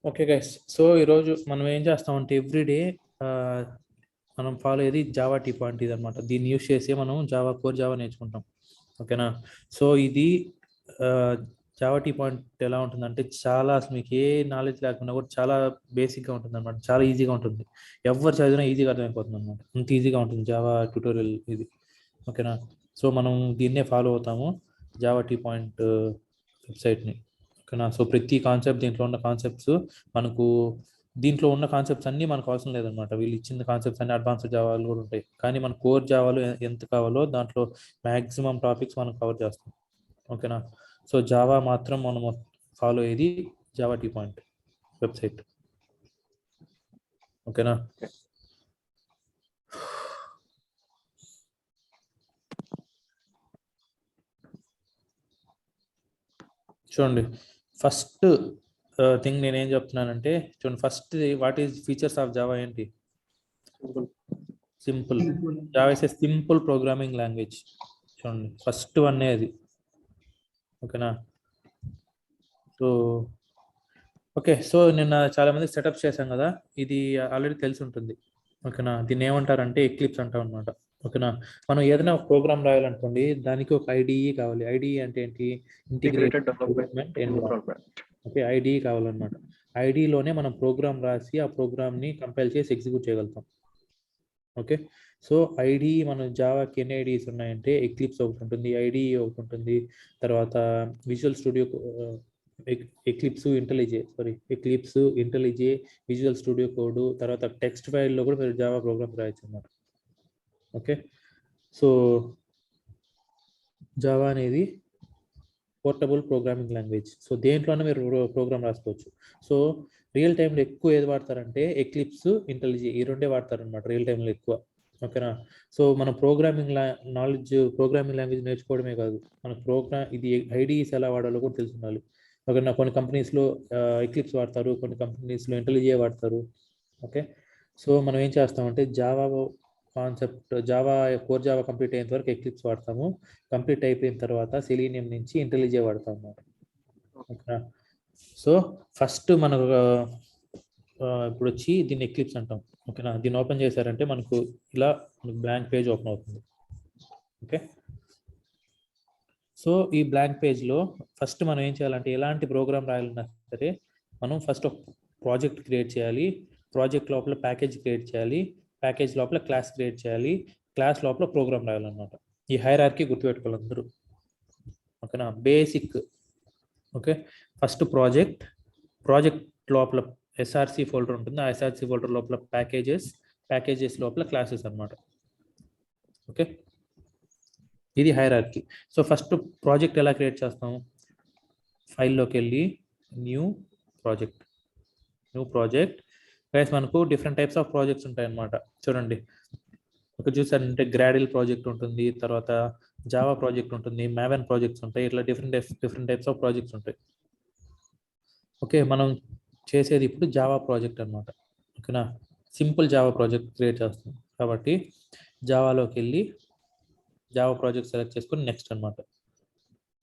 Okay guys, so ఈరోజు మనం ఏం చేస్తామంటే ఎవ్రీడే మనం ఫాలో అయ్యేది జావా టీ పాయింట్ ఇది అనమాట. దీన్ని యూస్ చేసి మనం జావా కోర్ జావా నేర్చుకుంటాం. ఓకేనా? సో ఇది జావా టీ పాయింట్ ఎలా ఉంటుందంటే చాలా అసలు మీకు ఏ నాలెడ్జ్ లేకుండా కూడా చాలా బేసిక్గా ఉంటుంది అనమాట. చాలా ఈజీగా ఉంటుంది. ఎవరు చదివినా ఈజీగా అర్థమైపోతుంది అనమాట. అంత ఈజీగా ఉంటుంది జావా ట్యూటోరియల్ ఇది. ఓకేనా? సో మనం దీన్నే ఫాలో అవుతాము, జావా టీ పాయింట్ వెబ్సైట్ని. ఓకేనా? సో ప్రతి కాన్సెప్ట్, దీంట్లో ఉన్న కాన్సెప్ట్స్ మనకు, దీంట్లో ఉన్న కాన్సెప్ట్స్ అన్నీ మనకు అవసరం లేదనమాట. వీళ్ళు ఇచ్చిన కాన్సెప్ట్స్ అన్ని అడ్వాన్స్డ్ జావాలు కూడా ఉంటాయి, కానీ మన కోర్ జావాలు ఎంత కావాలో దాంట్లో మ్యాక్సిమం టాపిక్స్ మనం కవర్ చేస్తాం. ఓకేనా? సో జావా మాత్రం మనం ఫాలో అయ్యేది జావా టీ పాయింట్ వెబ్సైట్. ఓకేనా? చూడండి, ఫస్ట్ థింగ్ నేనేం చెప్తున్నానంటే, చూడండి, first what is features of Java ఏంటి? Simple. Java is a simple programming language. చూడండి, ఫస్ట్ వన్ అది. ఓకేనా? సో ఓకే, సో నిన్న చాలా మంది సెటప్ చేశాం కదా, ఇది ఆల్రెడీ తెలిసి ఉంటుంది. ఓకేనా? దీన్ని ఏమంటారంటే ఎక్లిప్స్ అంటాం అనమాట. ఓకేనా? మనం ఏదైనా ఒక ప్రోగ్రామ్ రాయాలనుకోండి, దానికి ఒక ఐడిఈ కావాలి. ఐడిఈ అంటే ఏంటి? Integrated development environment. Okay, IDE కావాలన్నమాట. ఐడిలోనే మనం ప్రోగ్రామ్ రాసి ఆ ప్రోగ్రామ్ని కంపైల్ చేసి ఎగ్జిక్యూట్ చేయగలుగుతాం. ఓకే, సో ఐడి, మన జావాకి ఎన్ని ఐడిస్ ఉన్నాయంటే ఎక్లిప్స్ ఒకటి ఉంటుంది, ఐడిఈ ఒకటి ఉంటుంది, తర్వాత visual studio, eclipse ఇంటెలిజే, visual studio code, తర్వాత టెక్స్ట్ ఫైల్లో కూడా మీరు జావా ప్రోగ్రామ్ రాయొచ్చు అన్నమాట. ఓకే, సో జావా అనేది పోర్టబుల్ ప్రోగ్రామింగ్ లాంగ్వేజ్. సో దేంట్లోనే మీరు ప్రోగ్రామ్ రాసుకోవచ్చు. సో రియల్ టైంలో ఎక్కువ ఏది వాడతారంటే ఎక్లిప్స్, ఇంటెలిజే, ఈ రెండే వాడతారనమాట రియల్ టైంలో ఎక్కువ. ఓకేనా? సో మన ప్రోగ్రామింగ్ ప్రోగ్రామింగ్ లాంగ్వేజ్ నేర్చుకోవడమే కాదు, మన ఇది ఐడిఈస్ ఎలా వాడాలో కూడా తెలిసి ఉండాలి. ఓకేనా? కొన్ని కంపెనీస్లో ఎక్లిప్స్ వాడతారు, కొన్ని కంపెనీస్లో ఇంటెలిజే వాడతారు. ఓకే, సో మనం ఏం చేస్తామంటే జావా కోర్ జావా కంప్లీట్ అయ్యేంత వరకు ఎక్లిప్స్ వాడతాము. కంప్లీట్ అయిపోయిన తర్వాత సెలీనియం నుంచి ఇంటెలిజే వాడతాం అన్నమాట. ఓకేనా? సో ఫస్ట్ మనకు ఇప్పుడు వచ్చి దీన్ని ఎక్లిప్స్ అంటాం. ఓకేనా? దీన్ని ఓపెన్ చేశారంటే మనకు ఇలా బ్లాంక్ పేజ్ ఓపెన్ అవుతుంది. ఓకే, సో ఈ బ్లాంక్ పేజ్లో ఫస్ట్ మనం ఏం చేయాలంటే, ఎలాంటి ప్రోగ్రామ్ రాయాలన్నా సరే మనం ఫస్ట్ ఒక ప్రాజెక్ట్ క్రియేట్ చేయాలి. ప్రాజెక్ట్ లోపల ప్యాకేజ్ క్రియేట్ చేయాలి, ప్యాకేజ్ లోపల క్లాస్ క్రియేట్ చేయాలి, క్లాస్ లోపల ప్రోగ్రామ్ రాయాలన్నమాట. ఈ హైరార్కీ గుర్తుపెట్టుకోవాలి అందరూ. ఓకేనా? బేసిక్. ఓకే, ఫస్ట్ ప్రాజెక్ట్ లోపల ఎస్ఆర్సి ఫోల్డర్ ఉంటుంది, ఆ ఎస్ఆర్సి ఫోల్డర్ లోపల ప్యాకేజెస్ లోపల క్లాసెస్ అన్నమాట. ఓకే, ఇది హైరార్కీ. సో ఫస్ట్ ప్రాజెక్ట్ ఎలా క్రియేట్ చేస్తాము? ఫైల్లోకి వెళ్ళి న్యూ ప్రాజెక్ట్ గైస్, మనకు డిఫరెంట్ టైప్స్ ఆఫ్ ప్రాజెక్ట్స్ ఉంటాయన్నమాట. చూడండి, ఒక చూసారంటే గ్రాడిల్ ప్రాజెక్ట్ ఉంటుంది, తర్వాత జావా ప్రాజెక్ట్ ఉంటుంది, మ్యావెన్ ప్రాజెక్ట్స్ ఉంటాయి, ఇట్లా డిఫరెంట్ టైప్స్ ఆఫ్ ప్రాజెక్ట్స్ ఉంటాయి. ఓకే, మనం చేసేది ఇప్పుడు జావా ప్రాజెక్ట్ అనమాట. ఓకేనా? సింపుల్ జావా ప్రాజెక్ట్ క్రియేట్ చేస్తాం కాబట్టి జావాలోకి వెళ్ళి జావా ప్రాజెక్ట్ సెలెక్ట్ చేసుకొని నెక్స్ట్ అనమాట.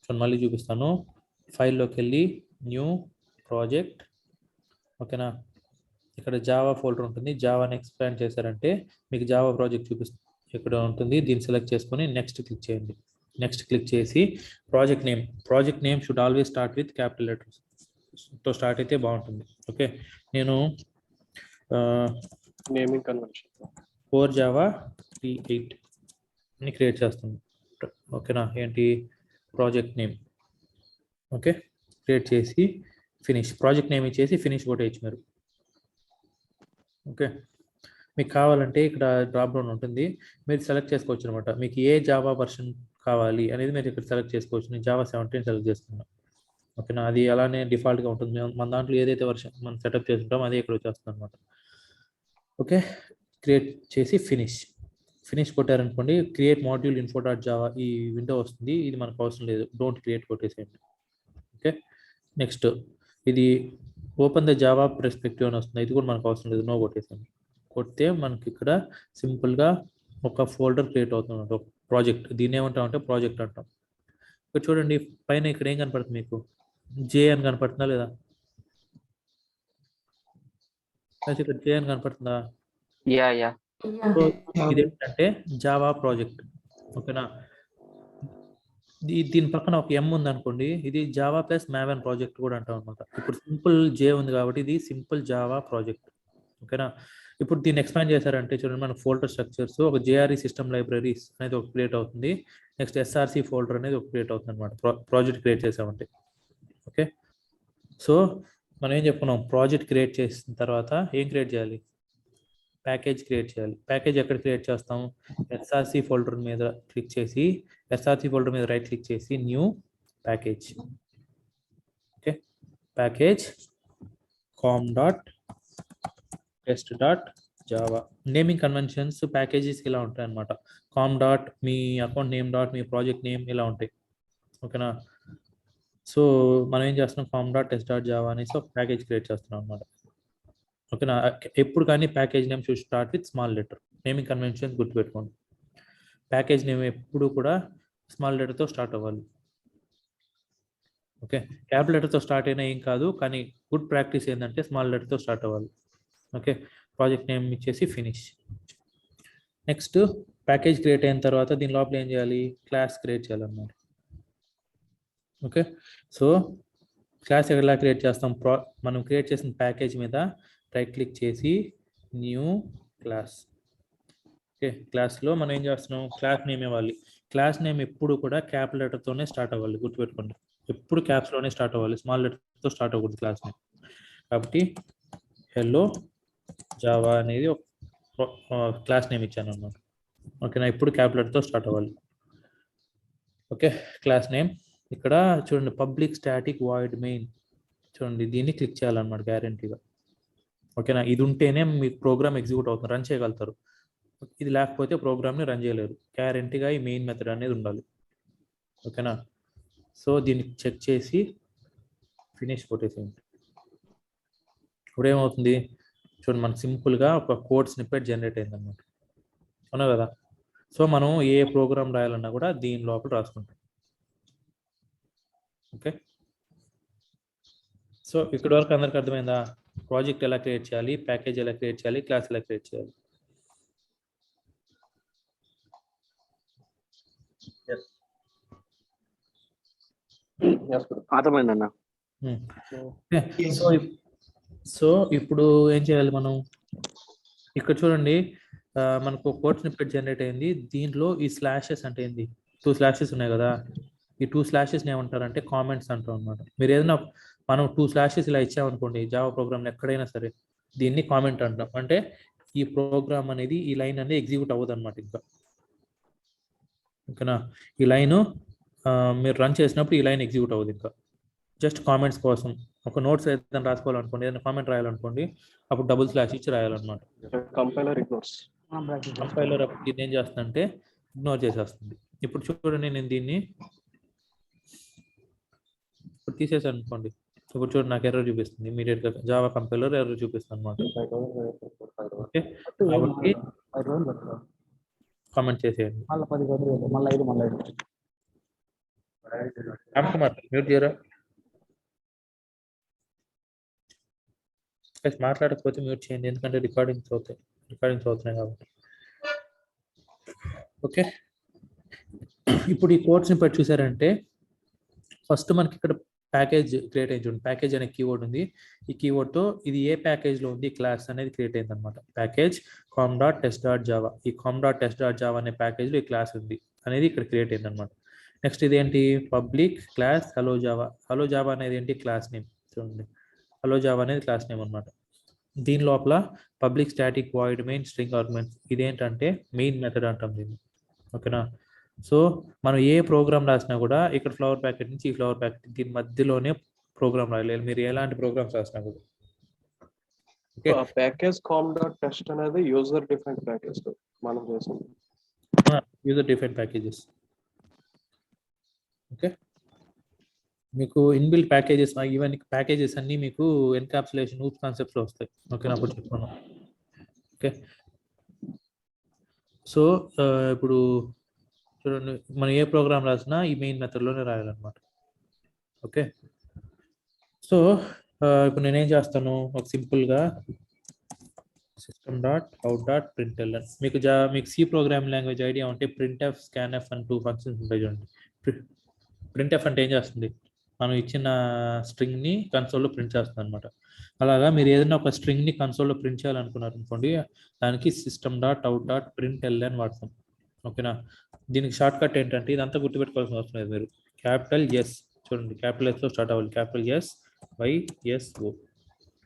చూడండి, మళ్ళీ చూపిస్తాను. ఫైల్లోకి వెళ్ళి న్యూ ప్రాజెక్ట్. ఓకేనా? ఇక్కడ జావా ఫోల్డర్ ఉంటుంది, జావాని ఎక్స్పాండ్ చేశారంటే మీకు జావా ప్రాజెక్ట్ ఇక్కడ ఉంటుంది. దీన్ని సెలెక్ట్ చేసుకొని నెక్స్ట్ క్లిక్ చేయండి. నెక్స్ట్ క్లిక్ చేసి project name should always start with capital లెటర్స్తో స్టార్ట్ అయితే బాగుంటుంది. ఓకే, నేను naming convention core Java T8 అని క్రియేట్ చేస్తాను. ఓకేనా? ఏంటి ప్రాజెక్ట్ నేమ్. ఓకే, క్రియేట్ చేసి ఫినిష్. ప్రాజెక్ట్ నేమ్ ఇచ్చేసి ఫినిష్ కొట్టేయచ్చు మీరు. ఓకే, మీకు కావాలంటే ఇక్కడ డ్రాప్ డౌన్ ఉంటుంది, మీరు సెలెక్ట్ చేసుకోవచ్చు అనమాట. మీకు ఏ జావా వర్షన్ కావాలి అనేది మీరు ఇక్కడ సెలెక్ట్ చేసుకోవచ్చు. నేను జావా 17 సెలెక్ట్ చేసుకున్నాను. ఓకేనా? అది అలానే డిఫాల్ట్గా ఉంటుంది. మన దాంట్లో ఏదైతే వర్షన్ మనం సెటప్ చేసుకుంటామో అదే ఇక్కడ వచ్చేస్తుంది అనమాట. ఓకే, క్రియేట్ చేసి ఫినిష్ కొట్టారనుకోండి, create module info dot Java ఈ విండో వస్తుంది. ఇది మనకు అవసరం లేదు, డోంట్ క్రియేట్ కొట్టేసేయండి. ఓకే, నెక్స్ట్ ఇది ఓపెన్ ద జావా పర్స్పెక్టివ్ అని వస్తుంది, ఇది కూడా మనకు అవసరం లేదు, నో కొట్టేసేయండి. కొడితే మనకి ఇక్కడ సింపుల్గా ఒక ఫోల్డర్ క్రియేట్ అవుతుంది, ఒక ప్రాజెక్ట్. దీన్ని ఏమంటామంటే ప్రాజెక్ట్ అంటాం. ఇక్కడ చూడండి, పైన ఇక్కడ ఏం కనపడుతుంది మీకు? జే అని కనపడుతుందా లేదా? అయితే ఇక్కడ జే అని కనపడుతుందా? యా సో ఇదేంటంటే జావా ప్రాజెక్ట్. ఓకేనా, దీని పక్కన ఒక ఎం ఉంది అనుకోండి, ఇది జావా ప్లస్ మ్యావెన్ ప్రాజెక్ట్ కూడా అంటాం అనమాట. ఇప్పుడు సింపుల్ జే ఉంది కాబట్టి ఇది సింపుల్ జావా ప్రాజెక్ట్. ఓకేనా, ఇప్పుడు దీన్ని ఎక్స్పాండ్ చేశారంటే చూడండి, మన ఫోల్డర్ స్ట్రక్చర్స్ ఒక జేఆర్ఈ సిస్టమ్ లైబ్రరీస్ అనేది ఒక క్రియేట్ అవుతుంది. నెక్స్ట్ ఎస్ఆర్సి ఫోల్డర్ అనేది ఒక క్రియేట్ అవుతుంది అనమాట, ప్రాజెక్ట్ క్రియేట్ చేసామంటే. ఓకే, సో మనం ఏం చెప్పుకున్నాం, ప్రాజెక్ట్ క్రియేట్ చేసిన తర్వాత ఏం క్రియేట్ చేయాలి, ప్యాకేజ్ క్రియేట్ చేయాలి. ప్యాకేజ్ ఎక్కడ క్రియేట్ చేస్తాం, ఎస్ఆర్సి ఫోల్డర్ మీద క్లిక్ చేసి, ఎస్ఆర్సి ఫోల్డర్ మీద రైట్ క్లిక్ చేసి new package. Okay, package com.test.java. Naming conventions packages ఇలా ఉంటాయి అనమాట. కామ్ డాట్ మీ అకౌంట్ నేమ్ డాట్ మీ ప్రాజెక్ట్ నేమ్ ఇలా ఉంటాయి. ఓకేనా, సో మనం ఏం చేస్తున్నాం, com.test.java అనేసి ఒక ప్యాకేజ్ క్రియేట్ చేస్తున్నాం అనమాట. ఓకేనా, ఎప్పుడు కానీ package name should start with small letter. Naming conventions గుర్తుపెట్టుకోండి, ప్యాకేజ్ నేమ్ ఎప్పుడు కూడా స్మాల్ లెటర్తో స్టార్ట్ అవ్వాలి. ఓకే, క్యాపిటల్ లెటర్తో స్టార్ట్ అయినా ఏం కాదు, కానీ గుడ్ ప్రాక్టీస్ ఏంటంటే స్మాల్ లెటర్తో స్టార్ట్ అవ్వాలి. ఓకే, ప్రాజెక్ట్ నేమ్ ఇచ్చేసి ఫినిష్. నెక్స్ట్ ప్యాకేజ్ క్రియేట్ అయిన తర్వాత దీని లోపల ఏం చేయాలి, క్లాస్ క్రియేట్ చేయాలన్నమాట. ఓకే, సో క్లాస్ ఎలా క్రియేట్ చేస్తాం, మనం క్రియేట్ చేసిన ప్యాకేజ్ మీద రైట్ క్లిక్ చేసి న్యూ క్లాస్. ఓకే, క్లాస్లో మనం ఏం చేస్తున్నాం, క్లాస్ నేమ్ ఇవ్వాలి. క్లాస్ నేమ్ ఎప్పుడు కూడా క్యాపిటల్ లెటర్తోనే స్టార్ట్ అవ్వాలి, గుర్తుపెట్టుకోండి. ఎప్పుడు క్యాప్స్లోనే స్టార్ట్ అవ్వాలి, స్మాల్ లెటర్తో స్టార్ట్ అవ్వకూడదు క్లాస్ నేమ్. కాబట్టి హెల్లో జావా అనేది ఒక క్లాస్ నేమ్ ఇచ్చాను అన్నమాట. ఓకేనా, ఇప్పుడు క్యాపిటల్ లెటర్తో స్టార్ట్ అవ్వాలి. ఓకే, క్లాస్ నేమ్ ఇక్కడ చూడండి, పబ్లిక్ స్టాటిక్ వాయిడ్ మెయిన్. చూడండి, దీన్ని క్లిక్ చేయాలన్నమాట గ్యారంటీగా. ఓకేనా, ఇది ఉంటేనే మీకు ప్రోగ్రామ్ ఎగ్జిక్యూట్ అవుతుంది, రన్ చేయగలుగుతారు. ఇది లేకపోతే ప్రోగ్రామ్ని రన్ చేయలేరు. గ్యారంటీగా ఈ మెయిన్ మెథడ్ అనేది ఉండాలి. ఓకేనా, సో దీన్ని చెక్ చేసి ఫినిష్ కొట్టేసేయండి. ఇప్పుడు ఏమవుతుంది చూడండి, మనకు సింపుల్గా ఒక కోడ్ స్నిప్పెట్ జనరేట్ అయిందన్నమాట. అవునా కదా, సో మనం ఏ ప్రోగ్రామ్ రాయాలన్నా కూడా దీని లోపల రాసుకుంటాం. ఓకే, సో ఇక్కడి వరకు అందరికి అర్థమైందా, ప్రాజెక్ట్ ఎలా క్రియేట్ చేయాలి, ప్యాకేజ్ ఎలా క్రియేట్ చేయాలి, క్లాస్ ఎలా క్రియేట్ చేయాలి. అర్థమైందన్న. సో ఇప్పుడు ఏం చేయాలి మనం, ఇక్కడ చూడండి మనకు కోడ్ స్నిప్పెట్ జనరేట్ అయింది. దీంట్లో ఈ స్లాషెస్ అంటే ఏంది, 2 స్లాషెస్ ఉన్నాయి కదా, ఈ 2 స్లాషెస్ని ఏమంటారంటే కామెంట్స్ అంటాం అనమాట. మీరు ఏదైనా మనం 2 స్లాషెస్ ఇలా ఇచ్చామనుకోండి జావా ప్రోగ్రామ్ ఎక్కడైనా సరే, దీన్ని కామెంట్ అంటాం. అంటే ఈ ప్రోగ్రామ్ అనేది, ఈ లైన్ అనేది ఎగ్జిక్యూట్ అవ్వదు అనమాట ఇంకా. ఓకేనా, ఈ లైన్ మీరు రన్ చేసినప్పుడు ఈ లైన్ ఎగ్జిక్యూట్ అవ్వదు ఇంకా. జస్ట్ కామెంట్స్ కోసం ఒక నోట్స్ ఏదైనా రాసుకోవాలనుకోండి, ఏదైనా కామెంట్ రాయాలనుకోండి, అప్పుడు డబుల్ స్లాష్ ఇచ్చి రాయాలన్నమాట. Compiler ignores. కంపైలర్ అప్పుడు దీన్ని ఏం చేస్తుందంటే ఇగ్నోర్ చేసేస్తుంది. ఇప్పుడు చూడండి, నేను దీన్ని ఇప్పుడు తీసేసాను అనుకోండి, ఇప్పుడు చూడండి నాకు ఎర్రర్ చూపిస్తుంది ఇమీడియట్గా, జావా కంపైలర్ ఎర్రర్ చూపిస్తుంది అనమాట. ఓకే, కాబట్టి కామెంట్ చేసేయండి. మ్యూట్ చేయరా, మాట్లాడకపోతే మ్యూట్ చేయండి, ఎందుకంటే రికార్డింగ్స్ అవుతున్నాయి కాబట్టి. ఓకే, ఇప్పుడు ఈ కోడ్స్ని బట్టి చూసారంటే ఫస్ట్ మనకి ఇక్కడ ప్యాకేజ్ క్రియేట్ అయింది చూడండి, ప్యాకేజ్ అనే కీవర్డ్ ఉంది. ఈ కీవర్డ్తో ఇది ఏ ప్యాకేజ్లో ఉంది క్లాస్ అనేది క్రియేట్ అయింది అనమాట. Package com.test.java. ఈ com.test.java అనే ప్యాకేజ్లో ఈ క్లాస్ ఉంది అనేది ఇక్కడ క్రియేట్ అయింది అనమాట. నెక్స్ట్ ఇదేంటి, public class hello Java. Hello Java అనేది ఏంటి, క్లాస్ నేమ్. చూడండి, హలో జావా అనేది క్లాస్ నేమ్ అనమాట. దీని లోపల public static void main string arguments, ఇదేంటంటే మెయిన్ మెథడ్ అంటాం దీన్ని. ఓకేనా, సో మనం ఏ ప్రోగ్రామ్ రాసినా కూడా ఇక్కడ ఫ్లవర్ ప్యాకెట్ నుంచి ఈ ఫ్లవర్ ప్యాకెట్ దీని మధ్యలోనే ప్రోగ్రామ్ రాయాలి, మీరు ఎలాంటి ప్రోగ్రామ్స్ రాసినా కూడా. ప్యాకేజ్ com.test అనేది యూజర్ డిఫైన్డ్ ప్యాకేజ్ మనం చేసాం, యూజర్ డిఫైన్డ్ ప్యాకేజెస్. ఓకే, మీకు ఇన్బిల్ట్ ప్యాకేజెస్, ఇవన్నీ ప్యాకేజెస్ అన్నీ మీకు ఎన్కాప్సులేషన్ ఊప్ కాన్సెప్ట్స్లో వస్తాయి. ఓకేనా, అప్పుడు చెప్తున్నాం. ఓకే, సో ఇప్పుడు చూడండి, మనం ఏ ప్రోగ్రామ్ రాసినా ఈ మెయిన్ మెథడ్లోనే రాయాలన్నమాట. ఓకే, సో ఇప్పుడు నేనేం చేస్తాను, ఒక సింపుల్గా system dot out dot println. మీకు మీకు సి ప్రోగ్రామింగ్ లాంగ్వేజ్ ఐడియా ఉంటే ప్రింట్ఎఫ్ స్కాన్ఎఫ్ అని 2 ఫంక్షన్స్ ఉంటాయి చూడండి. ప్రింట్ఎఫ్ అంటే ఏం చేస్తుంది, మనం ఇచ్చిన స్ట్రింగ్ని కన్సోల్లో ప్రింట్ చేస్తుంది అనమాట. అలాగా మీరు ఏదైనా ఒక స్ట్రింగ్ని కన్సోల్లో ప్రింట్ చేయాలనుకున్నారు అనుకోండి, దానికి system dot out dot println వాడతాం. ఓకేనా. దీనికి షార్ట్ కట్ ఏంటంటే ఇదంతా గుర్తుపెట్టుకోవాల్సిన అవసరం లేదు. మీరు క్యాపిటల్ ఎస్ చూడండి, క్యాపిటల్ ఎస్తో స్టార్ట్ అవ్వాలి. Capital S YSO.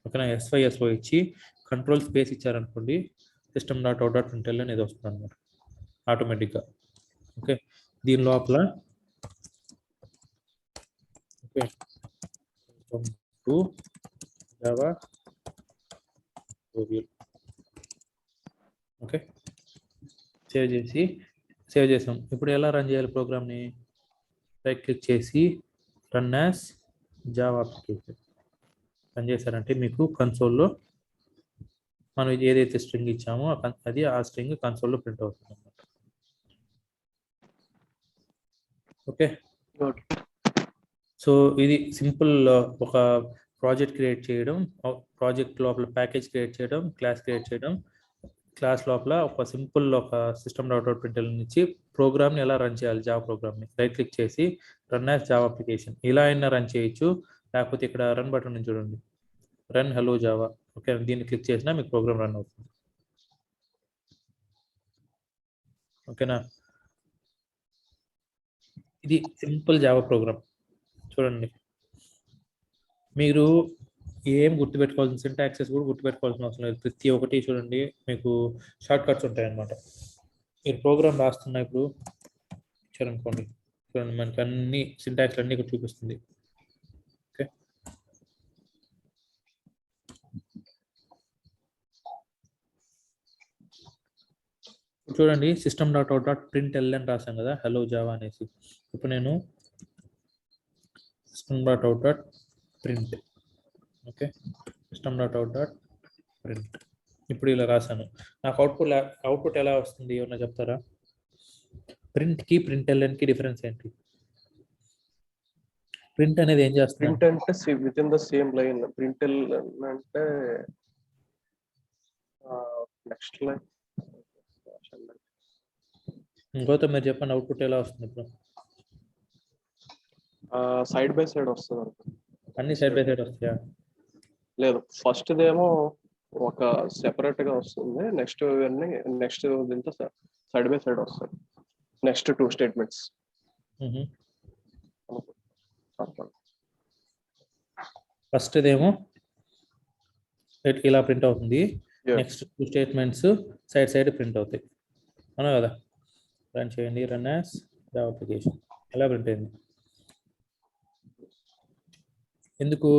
ఓకేనా. ఎస్వైఎస్ఓ ఇచ్చి కంట్రోల్ స్పేస్ ఇచ్చారనుకోండి, system dot out dot println అనేది వస్తుంది అనమాట ఆటోమేటిక్గా. ఓకే. దీని లోపల okay to Java tutorial. Okay, save చేసాం. ఇప్పుడు ఎలా రన్ చేయాలి ప్రోగ్రామ్ని? రైట్ క్లిక్ చేసి run as Java application run చేశారంటే మీకు కన్సోల్లో మనం ఏదైతే స్ట్రింగ్ ఇచ్చామో అది ఆ స్ట్రింగ్ కన్సోల్లో ప్రింట్ అవుతుంది అనమాట. ఓకే. సో ఇది సింపుల్ ఒక ప్రాజెక్ట్ క్రియేట్ చేయడం, ప్రాజెక్ట్ లోపల ప్యాకేజ్ క్రియేట్ చేయడం, క్లాస్ క్రియేట్ చేయడం, క్లాస్ లోపల ఒక సింపుల్ ఒక సిస్టమ్ డాట్ అవుట్ println నుంచి ప్రోగ్రామ్ని ఎలా రన్ చేయాలి, జావా ప్రోగ్రామ్ని రైట్ క్లిక్ చేసి రన్ యాజ్ జావా అప్లికేషన్ ఇలా అయినా రన్ చేయొచ్చు. లేకపోతే ఇక్కడ రన్ బటన్ నుంచి చూడండి, రన్ హలో జావా. ఓకే, దీన్ని క్లిక్ చేసినా మీకు ప్రోగ్రామ్ రన్ అవుతుంది. ఓకేనా. ఇది సింపుల్ జావా ప్రోగ్రామ్ చూడండి. మీరు ఏం గుర్తుపెట్టుకోవాల్సిన సింటాక్సెస్ కూడా గుర్తుపెట్టుకోవాల్సిన అవసరం లేదు. ప్రతి ఒక్కటి చూడండి మీకు షార్ట్ కట్స్ ఉంటాయి అన్నమాట. మీరు ప్రోగ్రామ్ రాస్తున్న ఇప్పుడు చూడండి, మనకి అన్ని సింటాక్స్ అన్ని ఇక్కడ చూపిస్తుంది. ఓకే, చూడండి system dot out dot println రాసాం కదా, హలో జావా అనేసి. ఇప్పుడు నేను system dot out dot print, okay system dot out dot print ఇప్పుడు ఇలా రాశాను. నాకు అవుట్పుట్ ఎలా వస్తుంది ఏమన్నా చెప్తారా? ప్రింట్కి printlnకి డిఫరెన్స్ ఏంటి? ప్రింట్ అనేది ఏం చేస్తుంది? ప్రింట్ అంటే with in the same line, print అంటే నెక్స్ట్ లైన్. ఇంకోతో మీరు చెప్పండి, అవుట్పుట్ ఎలా వస్తుంది ఇప్పుడు? సైడ్ బై సైడ్ వస్తుంది. అన్ని సైడ్ బై సైడ్ వస్తాయా? లేదు, ఫస్ట్ దేమో ఒక సెపరేట్ గా వస్తుంది, నెక్స్ట్ దీంతో సైడ్ బై సైడ్ వస్తుంది. నెక్స్ట్ 2 స్టేట్మెంట్స్ ఫస్ట్ దేమో ఇలా ప్రింట్ అవుతుంది, నెక్స్ట్ 2 స్టేట్మెంట్స్ సైడ్ ప్రింట్ అవుతాయి, అవునా కదా? రన్ చేయండి, రన్ యాజ్ జావా అప్లికేషన్. ఎలా ప్రింట్ అయింది? ఎందుకు?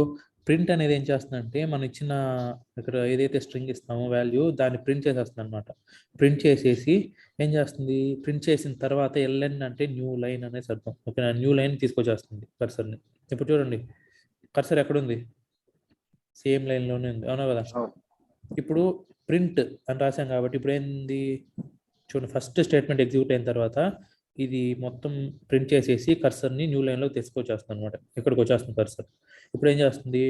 ప్రింట్ అనేది ఏం చేస్తుందంటే మనం ఇచ్చిన ఇక్కడ ఏదైతే స్ట్రింగ్ ఇస్తామో వాల్యూ దాన్ని ప్రింట్ చేసేస్తుంది అనమాట. ప్రింట్ చేసేసి ఏం చేస్తుంది, ప్రింట్ చేసిన తర్వాత ఎల్ఎన్ అంటే న్యూ లైన్ అనేసి అర్థం. ఓకే, న్యూ లైన్ తీసుకొచ్చేస్తుంది కర్సర్ని. ఇప్పుడు చూడండి కర్సర్ ఎక్కడుంది? సేమ్ లైన్లోనే ఉంది, అవునా కదా? ఇప్పుడు ప్రింట్ అని రాసాం కాబట్టి ఇప్పుడు ఏంది చూడండి, ఫస్ట్ స్టేట్మెంట్ ఎగ్జిక్యూట్ అయిన తర్వాత ఇది మొత్తం ప్రింట్ చేసేసి కర్సర్ని న్యూ లైన్లో తీసుకొచ్చేస్తుంది అనమాట. ఇక్కడికి వచ్చేస్తుంది కర్సర్. ఇప్పుడు ఏం చేస్తుంది,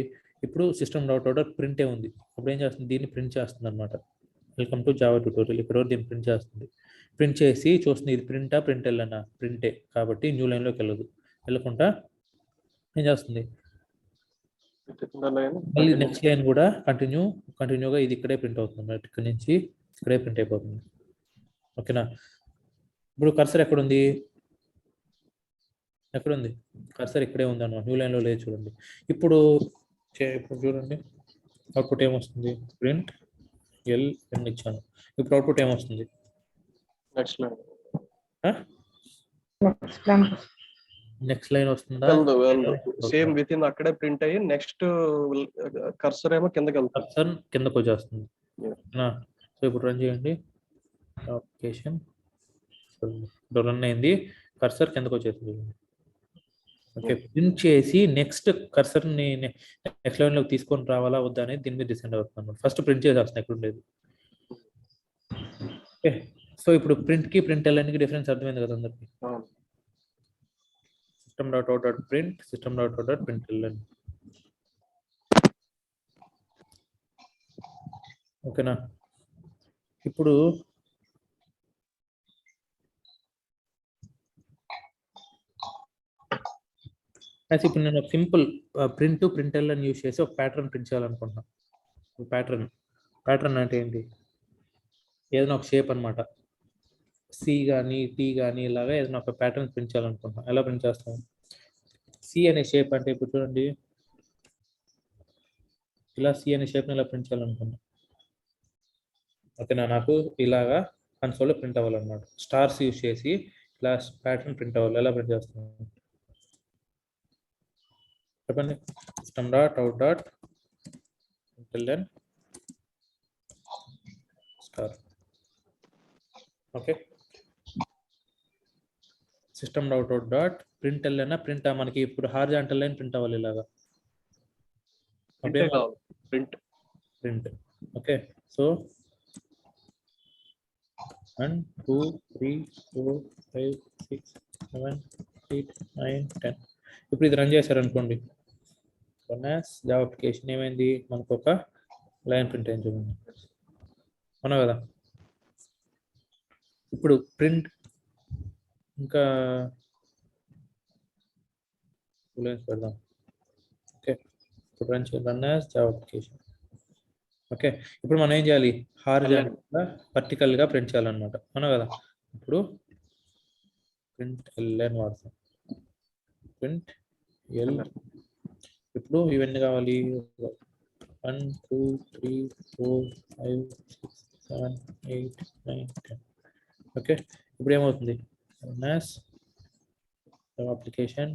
ఇప్పుడు సిస్టమ్ డాట్ అవుట్ డాట్ ప్రింటే ఉంది, ఇప్పుడు ఏం చేస్తుంది, దీన్ని ప్రింట్ చేస్తుంది అనమాట. Welcome to Java tutorial. ఇక్కడ దీన్ని ప్రింట్ చేస్తుంది. ప్రింట్ చేసి చూస్తుంది ఇది ప్రింటా println ప్రింటే కాబట్టి న్యూ లైన్లోకి వెళ్ళకుండా ఏం చేస్తుంది, మళ్ళీ నెక్స్ట్ లైన్ కూడా కంటిన్యూగా ఇది ఇక్కడే ప్రింట్ అవుతుంది, ఇక్కడ నుంచి ఇక్కడే ప్రింట్ అయిపోతుంది. ఓకేనా. ఇప్పుడు కర్సర్ ఎక్కడుంది? కర్సర్ ఇక్కడే ఉంది అన్నమాట, న్యూ లైన్లో లేదు చూడండి. ఇప్పుడు చూడండి అవుట్పుట్ ఏమొస్తుంది, ప్రింట్ ఎల్ అని ఇచ్చాను. ఇప్పుడు అవుట్పుట్ ఏమొస్తుంది? నెక్స్ట్ లైన్ వస్తుందా? సేమ్ విత్ ఇన్ అక్కడే ప్రింట్ అయ్యి నెక్స్ట్ కర్సర్ ఏమో కిందకి వెళ్తుంది, కర్సర్ కిందకు వచ్చేస్తుంది. సో ఇప్పుడు రన్ చేయండి అప్లికేషన్. రన్ అయింది, కర్సర్ కిందకు వచ్చేస్తుంది. ఓకే, ప్రింట్ చేసి నెక్స్ట్ కర్సర్ని నెక్స్ట్ లైన్లోకి తీసుకొని రావాలా వద్దా అనేది దీని మీద డిసైడ్ అవుతుంది. ఫస్ట్ ప్రింట్ చేసేస్తుంది ఎక్కడ ఉండేది. ఓకే, సో ఇప్పుడు ప్రింట్కి printlnకి డిఫరెన్స్ అర్థమైంది కదా అందరికి? System dot out dot print, system dot out dot println. ఓకేనా. ఇప్పుడు ఇప్పుడు నేను సింపుల్ ప్రింట్ యూస్ చేసి ఒక ప్యాటర్న్ ప్రింట్ చేయాలనుకుంటున్నాను. ప్యాటర్న్ అంటే ఏంటి? ఏదైనా ఒక షేప్ అనమాట. సి కానీ టీ కానీ ఇలాగా ఏదైనా ఒక ప్యాటర్న్ ప్రింట్ చేయాలనుకుంటున్నాం. ఎలా ప్రింట్ చేస్తాం? సి అనే షేప్ అంటే ఇప్పుడు చూడండి, ఇలా సి అనే షేప్ని ఇలా ప్రింట్ చేయాలనుకున్నాం. ఓకేనా? నాకు ఇలాగా కన్సోల్లో ప్రింట్ అవ్వాలన్నమాట. స్టార్స్ యూస్ చేసి ఇలా ప్యాటర్న్ ప్రింట్ అవ్వాలి. ఎలా ప్రింట్ చేస్తాం చెప్పండి. system.out.println star. Okay, system.out.println print మనకి ఇప్పుడు హారిజాంటల్ లైన్ ప్రింట్ అవ్వాలి ఇలాగా. ప్రింట్. Okay, so 1 2 3 4 5 6 7 8 9 10. ఇప్పుడు ఇది రన్ చేశారనుకోండి, జావా అప్లికేషన్ ఏమైంది? మనకు ఒక లైన్ ప్రింట్ అయింది చూడండి, అవునా కదా? ఇప్పుడు ప్రింట్ ఇంకా పెడదాం. ఓకే, ఇప్పుడు రన్ జావా అప్లికేషన్. ఓకే, ఇప్పుడు మనం ఏం చేయాలి? హారిజాంటల్ వర్టికల్ గా ప్రింట్ చేయాలన్నమాట, అవునా కదా? ఇప్పుడు ప్రింట్ ఎల్ఎన్ వాడతాం. Print L. ఇప్పుడు ఇవన్నీ కావాలి 1 2 3 4 5 6 7 8 9 10. ఓకే, ఇప్పుడు ఏమవుతుంది? Application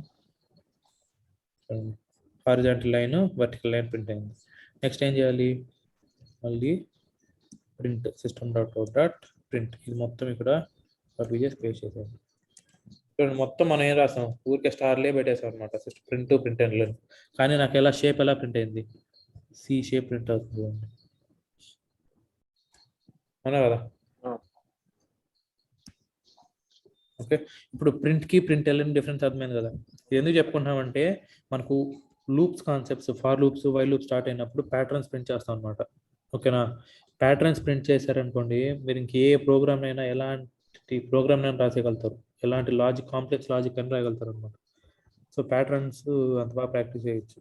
horizontal line vertical line print అయింది. నెక్స్ట్ ఏం చేయాలి? మళ్ళీ ప్రింట్ system.out.print. ఇది మొత్తం ఇక్కడ కాపీ చేసి పేస్ట్ చేసాం. మొత్తం మనం ఏం రాసాం? ఊరికే స్టార్లే పెట్టేసాం అనమాట, ప్రింట్ లైన్. కానీ నాకు ఎలా షేప్ ఎలా ప్రింట్ అయింది? సి షేప్ ప్రింట్ అవుతుంది, అవునా కదా? ఓకే, ఇప్పుడు ప్రింట్ ఎల్ఎన్ డిఫరెన్స్ అర్థమైంది కదా? ఇది ఎందుకు చెప్పుకుంటున్నామంటే మనకు loops concepts, for loops, while loops start అయినప్పుడు ప్యాటర్న్స్ ప్రింట్ చేస్తాం అనమాట. ఓకేనా? ప్యాటర్న్స్ ప్రింట్ చేశారనుకోండి, మీరు ఇంకే ప్రోగ్రామ్ అయినా ఎలాంటి ప్రోగ్రామ్ అయినా రాసేయగలుగుతారు, ఎలాంటి లాజిక్, కాంప్లెక్స్ లాజిక్ అని రాయగలుగుతారు అనమాట. సో ప్యాటర్న్స్ అంత బాగా ప్రాక్టీస్ చేయొచ్చు.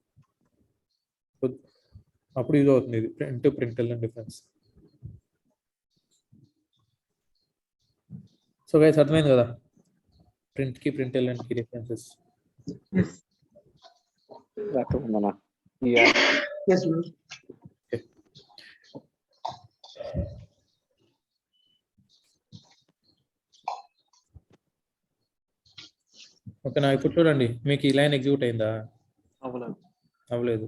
అప్పుడు ఇది అవుతుంది, ఇది println difference. So guys అర్థమైంది కదా ప్రింట్ కి ప్రింట్ ఎల్ఎన్ కి డిఫరెన్సెస్? ఓకేనా? ఇప్పుడు చూడండి, మీకు ఈ లైన్ ఎగ్జిక్యూట్ అయిందా? అవ్వలేదు.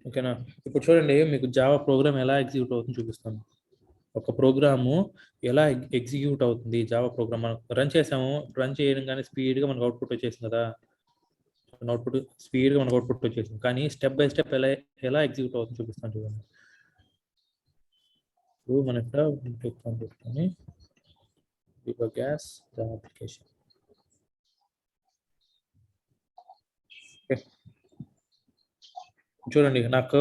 ఓకేనా? ఇప్పుడు చూడండి, మీకు జావా ప్రోగ్రామ్ ఎలా ఎగ్జిక్యూట్ అవుతుంది చూపిస్తాను. ఒక ప్రోగ్రాము ఎలా ఎగ్జిక్యూట్ అవుతుంది, జావా ప్రోగ్రామ్ మనం రన్ చేసాము. రన్ చేయడం కానీ స్పీడ్గా మనకు అవుట్పుట్ వచ్చేసింది కదా, స్పీడ్గా మనకు అవుట్పుట్ వచ్చేసింది. కానీ స్టెప్ బై స్టెప్ ఎలా ఎగ్జిక్యూట్ అవుతుంది చూపిస్తాను చూడండి. ఇప్పుడు మన ఇక్కడ పెట్టుకొని గ్యాస్ జావా అప్లికేషన్. చూడండి, నాకు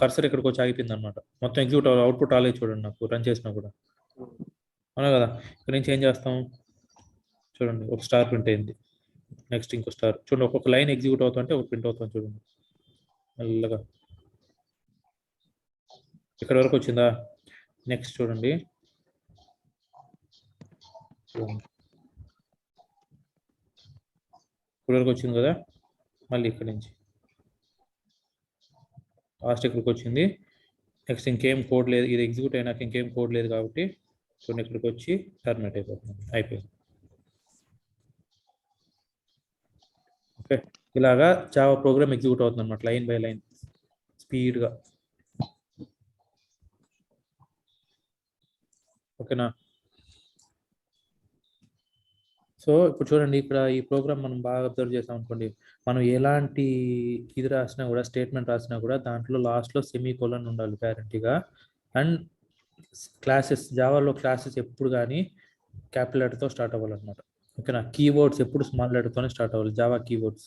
కర్సర్ ఇక్కడికి వచ్చి ఆగిపోయింది అనమాట. మొత్తం ఎగ్జిక్యూట్ అవుట్పుట్ రాలేదు చూడండి, నాకు రన్ చేసినా కూడా, అవునా కదా? ఇక్కడ నుంచి ఏం చేస్తాం చూడండి, ఒక స్టార్ ప్రింట్ అయింది. నెక్స్ట్ ఇంకో స్టార్. చూడండి, ఒక్కొక్క లైన్ ఎగ్జిక్యూట్ అవుతుంటే ఒక ప్రింట్ అవుతుంది చూడండి మెల్లగా. ఇక్కడ వరకు వచ్చిందా? నెక్స్ట్ చూడండి, ఇక్కడ వరకు వచ్చింది కదా. మళ్ళీ ఇక్కడ నుంచి లాస్ట్ ఇక్కడికి వచ్చింది. నెక్స్ట్ ఇంకేం కోడ్ లేదు, ఇది ఎగ్జిక్యూట్ అయినాక ఇంకేం కోడ్ లేదు కాబట్టి చూడండి ఇక్కడికి వచ్చి టర్మినేట్ అయిపోతుంది, అయిపోయింది. ఓకే, ఇలాగా జావా ప్రోగ్రామ్ ఎగ్జిక్యూట్ అవుతుంది అనమాట, లైన్ బై లైన్ స్పీడ్గా. ఓకేనా? సో ఇప్పుడు చూడండి, ఇక్కడ ఈ ప్రోగ్రామ్ మనం బాగా అబ్జర్వ్ చేసాం అనుకోండి, మనం ఎలాంటి ఇది రాసినా కూడా, స్టేట్మెంట్ రాసినా కూడా దాంట్లో లాస్ట్లో సెమీకోలన్ ఉండాలి గ్యారంటీగా. అండ్ క్లాసెస్, జావాలో క్లాసెస్ ఎప్పుడు కానీ క్యాపిటల్ లెటర్తో స్టార్ట్ అవ్వాలన్నమాట. ఓకేనా? కీవర్డ్స్ ఎప్పుడు స్మాల్ లెటర్తోనే స్టార్ట్ అవ్వాలి, జావా కీవర్డ్స్.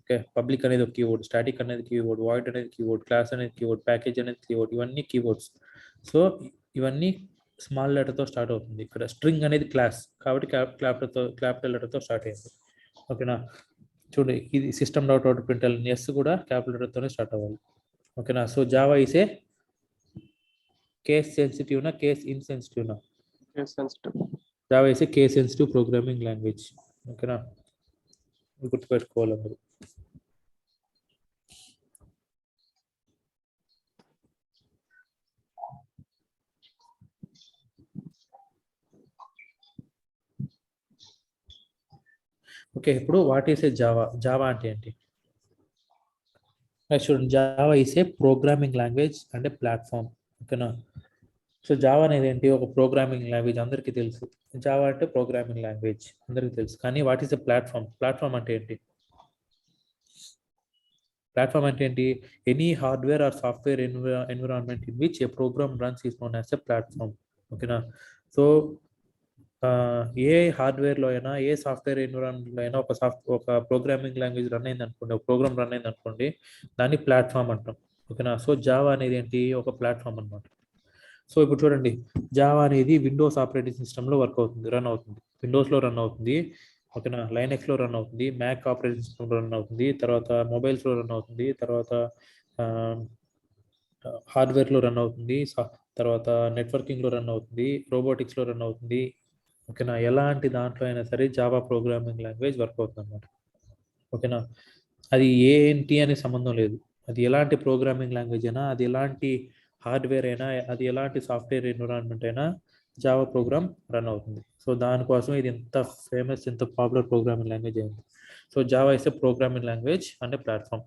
ఓకే, పబ్లిక్ అనేది ఒక కీవర్డ్, స్టాటిక్ అనేది కీవర్డ్, వాయిడ్ అనేది కీవర్డ్, క్లాస్ అనేది కీవర్డ్, ప్యాకేజ్ అనేది కీవర్డ్, ఇవన్నీ కీవర్డ్స్. సో ఇవన్నీ స్మాల్ లెటర్తో స్టార్ట్ అవుతుంది. ఇక్కడ స్ట్రింగ్ అనేది క్లాస్ కాబట్టి క్యాపిటల్ లెటర్తో స్టార్ట్ అయింది. ఓకేనా, చూడండి ఇది system.out.println ఎస్ కూడా క్యాపిటల్ లెటర్తోనే స్టార్ట్ అవ్వాలి. ఓకేనా, so Java is a case సెన్సిటివ్నా కేస్ ఇన్సెన్సిటివ్నా? Case sensitive. Java is a case sensitive programming language. ఓకేనా, గుర్తుపెట్టుకోవాలి మీరు. ఓకే, ఇప్పుడు what is a Java? Java అంటే ఏంటి? చూడండి, Java is a programming language అంటే ప్లాట్ఫామ్. ఓకేనా, సో జావా అనేది ఏంటి? ఒక ప్రోగ్రామింగ్ లాంగ్వేజ్, అందరికీ తెలుసు. జావా అంటే ప్రోగ్రామింగ్ లాంగ్వేజ్ అందరికీ తెలుసు. కానీ what is a platform? Platform అంటే ఏంటి? ప్లాట్ఫామ్ అంటే ఏంటి? Any hardware or software environment in which a program runs is known as a platform. ఓకేనా, సో ఏ హార్డ్వేర్లో అయినా ఏ సాఫ్ట్వేర్ ఎన్విరాన్మెంట్లో అయినా ఒక ప్రోగ్రామింగ్ లాంగ్వేజ్ రన్ అయింది అనుకోండి, ఒక ప్రోగ్రామ్ రన్ అయింది అనుకోండి, దాన్ని ప్లాట్ఫామ్ అంటాం. ఓకేనా, సో జావా అనేది ఏంటి? ఒక ప్లాట్ఫామ్ అనమాట. సో ఇప్పుడు చూడండి, జావా అనేది విండోస్ ఆపరేటింగ్ సిస్టంలో రన్ అవుతుంది. విండోస్లో రన్ అవుతుంది. ఓకేనా, లైనెక్స్లో రన్ అవుతుంది, మ్యాక్ ఆపరేటింగ్ సిస్టంలో రన్ అవుతుంది, తర్వాత మొబైల్స్లో రన్ అవుతుంది, తర్వాత హార్డ్వేర్లో రన్ అవుతుంది, తర్వాత నెట్వర్కింగ్లో రన్ అవుతుంది, రోబోటిక్స్లో రన్ అవుతుంది. ఓకేనా, ఎలాంటి దాంట్లో అయినా సరే జావా ప్రోగ్రామింగ్ లాంగ్వేజ్ వర్క్ అవుతుంది అన్నమాట. ఓకేనా, అది ఏంటి అనే సంబంధం లేదు. అది ఎలాంటి ప్రోగ్రామింగ్ లాంగ్వేజ్ అయినా, అది ఎలాంటి హార్డ్వేర్ అయినా, అది ఎలాంటి సాఫ్ట్వేర్ ఎన్విరాన్మెంట్ అయినా జావా ప్రోగ్రామ్ రన్ అవుతుంది. సో దానికోసం ఇది ఎంత ఫేమస్, ఎంత పాపులర్ ప్రోగ్రామింగ్ లాంగ్వేజ్ అయింది. So Java is a programming language and a platform.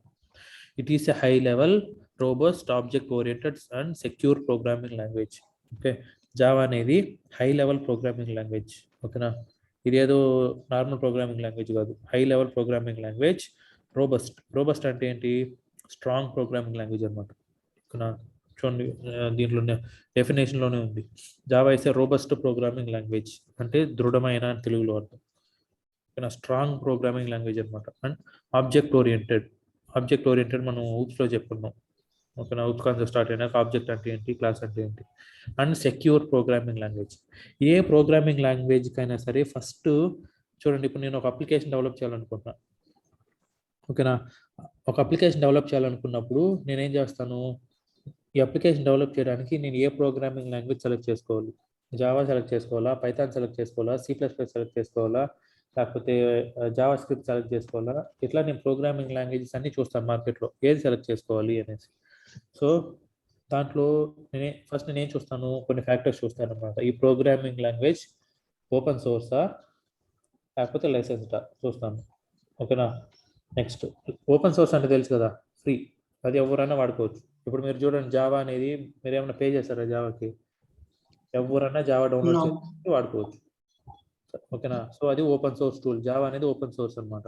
It is a high level robust object oriented and secure programming language. Okay, Java అనేది high level programming language. ఓకేనా, ఇది ఏదో normal programming language కాదు, high level programming language. Robust అంటే ఏంటి? Strong programming language అనమాట. ఓకేనా, చూడండి దీంట్లో డెఫినేషన్లోనే ఉంది. Java is A robust programming language అంటే దృఢమైన అని తెలుగులో అర్థం. ఓకేనా, స్ట్రాంగ్ ప్రోగ్రామింగ్ లాంగ్వేజ్ అనమాట. అండ్ ఆబ్జెక్ట్ ఓరియంటెడ్ మనం ఊప్స్లో చెప్పుకున్నాం. ఓకేనా, ఊప్కాన్తో స్టార్ట్ అయినాక ఆబ్జెక్ట్ అంటే ఏంటి, క్లాస్ అంటే ఏంటి. And secure programming language. A programming లాంగ్వేజ్కైనా సరే ఫస్ట్ చూడండి, ఇప్పుడు నేను ఒక అప్లికేషన్ డెవలప్ చేయాలనుకుంటున్నా. ఓకేనా, ఒక అప్లికేషన్ డెవలప్ చేయాలనుకున్నప్పుడు నేనేం చేస్తాను? ఈ అప్లికేషన్ డెవలప్ చేయడానికి నేను ఏ ప్రోగ్రామింగ్ లాంగ్వేజ్ సెలెక్ట్ చేసుకోవాలి? జావా సెలెక్ట్ చేసుకోవాలా, పైథాన్ సెలెక్ట్ చేసుకోవాలా, C++ సెలెక్ట్ చేసుకోవాలా, లేకపోతే జావా స్క్రిప్ట్ సెలెక్ట్ చేసుకోవాలా? ఇట్లా నేను ప్రోగ్రామింగ్ లాంగ్వేజెస్ అన్ని చూస్తాను మార్కెట్లో, ఏది సెలెక్ట్ చేసుకోవాలి అనేసి. సో దాంట్లో నేనేం చూస్తాను? కొన్ని ఫ్యాక్టర్స్ చూస్తాను అనమాట. ఈ ప్రోగ్రామింగ్ లాంగ్వేజ్ ఓపెన్ సోర్సా లేకపోతే లైసెన్స్డా చూస్తాను. ఓకేనా, నెక్స్ట్ ఓపెన్ సోర్స్ అంటే తెలుసు కదా, ఫ్రీ, అది ఎవరైనా వాడుకోవచ్చు. ఇప్పుడు మీరు చూడండి, జావా అనేది మీరు ఏమైనా పే చేస్తారా? జావాకి ఎవరైనా జావా డౌన్లోడ్ చేసి వాడుకోవచ్చు. ఓకేనా, సో అది ఓపెన్ సోర్స్ టూల్. జావా అనేది ఓపెన్ సోర్స్ అనమాట.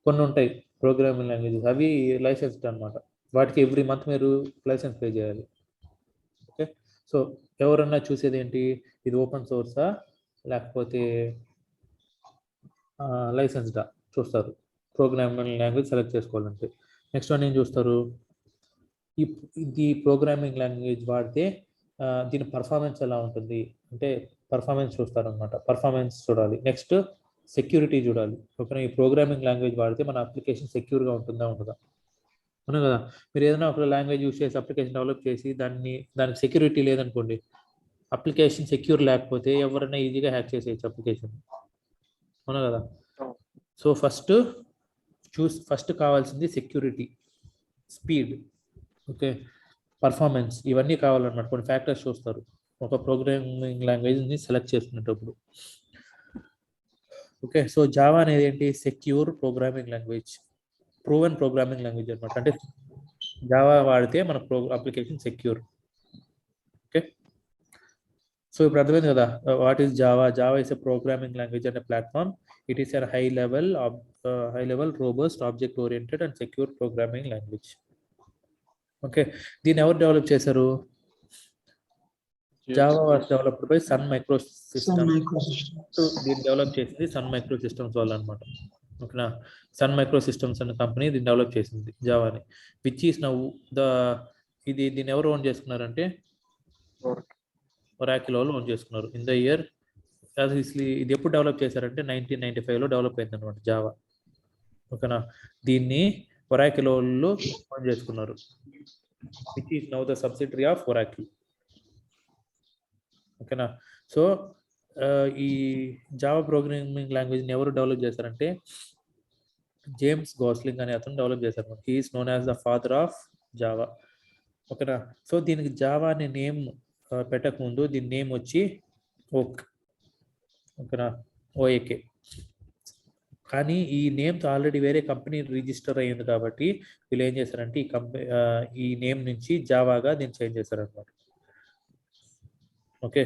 కొన్ని ఉంటాయి ప్రోగ్రామింగ్ లాంగ్వేజెస్, అవి లైసెన్స్డ్ అనమాట. వాటికి ఎవ్రీ మంత్ మీరు లైసెన్స్ పే చేయాలి. ఓకే, సో ఎవరన్నా చూసేది ఏంటి? ఇది ఓపెన్ సోర్సా లేకపోతే లైసెన్స్డా చూస్తారు ప్రోగ్రామింగ్ లాంగ్వేజ్ సెలెక్ట్ చేసుకోవాలంటే. నెక్స్ట్ వన్ ఏం చూస్తారు? ఈ ప్రోగ్రామింగ్ లాంగ్వేజ్ వాడితే దీని పర్ఫార్మెన్స్ ఎలా ఉంటుంది అంటే పర్ఫార్మెన్స్ చూస్తారనమాట. పర్ఫార్మెన్స్ చూడాలి. నెక్స్ట్ సెక్యూరిటీ చూడాలి. ఓకేనా, ఈ ప్రోగ్రామింగ్ లాంగ్వేజ్ వాడితే మన అప్లికేషన్ సెక్యూర్గా ఉంటుందా ఉండదా? అవునా కదా, మీరు ఏదైనా ఒక లాంగ్వేజ్ యూస్ చేసి అప్లికేషన్ డెవలప్ చేసి దానికి సెక్యూరిటీ లేదనుకోండి, అప్లికేషన్ సెక్యూర్ లేకపోతే ఎవరైనా ఈజీగా హ్యాక్ చేసేయచ్చు అప్లికేషన్. అవునా కదా, సో ఫస్ట్ కావాల్సింది సెక్యూరిటీ, స్పీడ్, ఓకే, పర్ఫార్మెన్స్, ఇవన్నీ కావాలన్నమాట. కొన్ని ఫ్యాక్టర్స్ చూస్తారు ఒక ప్రోగ్రామింగ్ లాంగ్వేజ్ని సెలెక్ట్ చేసుకునేటప్పుడు. ఓకే, సో జావా అనేది ఏంటి? Secure programming language, proven programming language అనమాట. అంటే జావా వాడితే మన అప్లికేషన్ సెక్యూర్. ఓకే, సో ఇప్పుడు అర్థమైంది కదా what is Java. Java is a programming language and platform. It is a high level robust object oriented and secure programming language. Okay, దీన్ని ఎవరు develop చేశారు? Java was developed by Sun Microsystems. దీన్ని develop చేసింది Sun Microsystems వాళ్ళు అనమాట. ఓకేనా, Sun Microsystems అనే company దీన్ని డెవలప్ చేసింది జావాని. విచ్ ఈస్ నౌ దీన్ని ఎవరు ఓన్ చేసుకున్నారంటే ఒరాకిల్ వాళ్ళు లాంచ్ చేసుకున్నారు ఇన్ ద ఇయర్. ఇది ఎప్పుడు డెవలప్ చేశారంటే 1995లో డెవలప్ అయింది అనమాట జావా. ఓకేనా, దీన్ని ఒరాకిల్ వాళ్ళు లాంచ్ చేసుకున్నారు, which is now the subsidiary of Oracle. ఓకేనా, సో ఈ జావా ప్రోగ్రామింగ్ లాంగ్వేజ్ని ఎవరు డెవలప్ చేశారంటే జేమ్స్ గాస్లింగ్ అనే అతను డెవలప్ చేశారు. He is known as the father of Java. ఓకేనా, సో దీనికి జావా అనే నేమ్ పెట్టకముందు దీని నేమ్ వచ్చి ఓక్. ఓకేనా, ఓఏకే. కానీ ఈ నేమ్తో ఆల్రెడీ వేరే కంపెనీ రిజిస్టర్ అయ్యింది కాబట్టి వీళ్ళు ఏం చేశారంటే ఈ నేమ్ నుంచి జావాగా దీన్ని చేంజ్ చేశారనమాట. Okay,